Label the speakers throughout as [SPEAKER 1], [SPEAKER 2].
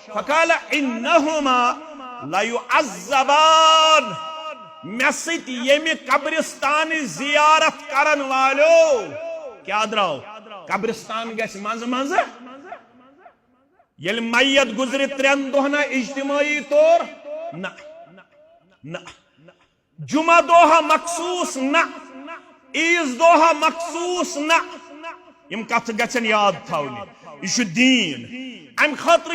[SPEAKER 1] फकाल इन्नहुमा लयुअज़्ज़बान मे सत यमि कब्रिस्तान जियारत करन वालो क्या द्राव कब्रिस्तान गस मंज मंज यदि मैयत गुजर 3 दोहना इज्तिमाई तौर न न जुमा दोहा मखसूस न ईज दोहा मखसूस न यम कथ गचन याद थावनी यह दीन अम खतर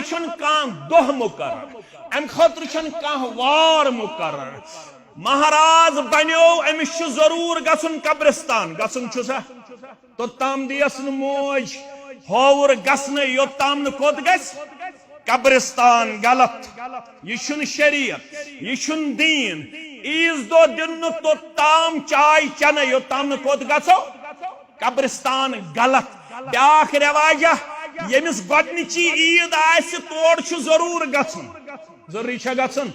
[SPEAKER 1] दोह मुकर्रर अम खतर वार मुकर्रर महाराज बनो अमिस जरूर गसन कब्रिस्तान गसन तोत्ताम दियस मोज होवर गसन योत्ताम कोत गस कब्रिस्तान गलत यह शरीयत यह दीन ईज दो दिन तोत्ताम चाय चन योत्ताम कोत गसो कब्रिस्तान गलत ब्याख रवाजा यमिस गोडनिची ईद आसि तोड़ जरूर गसन जरूरी गसन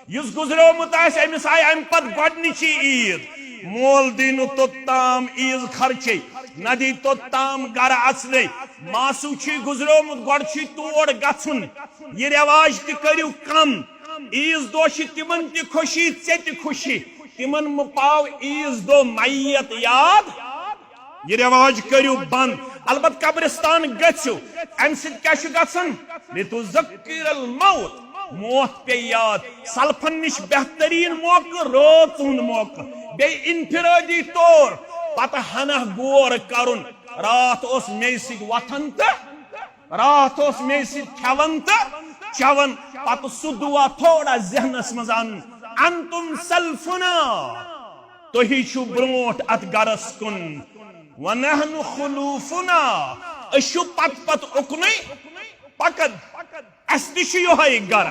[SPEAKER 1] युस गुजरोमुत आसि अमिस आय अम पत गोडनिची ईद मोल दिन तोत्ताम ईज खर्चे न दी तोत्ताम गर अचने मासू गुजरोमुत गोड तोड़ गसन यह रवाज तरियो कम ईज दो तिमन ति खुशी ऐ ति खुशी तिमन पाव ईज दो मैयत याद यह रवाज करियो बंद अलबत कब्रिस्तान गो अम सतुज़क्किरुल मौत मौत पे याद सल्फन निश बेहतरीन मौका रात मौका बे इनफिरादी तौर पता हना गोर करुन रात मे वथन तो रात मे खेवन तो चवन पत सह दुआ थोड़ा जहनस मज अंतुम सल्फुना तुही ब्रोट अत गरस कुन वनहनु खुलूफुना अशु पत पत उकन पकद अस ति गर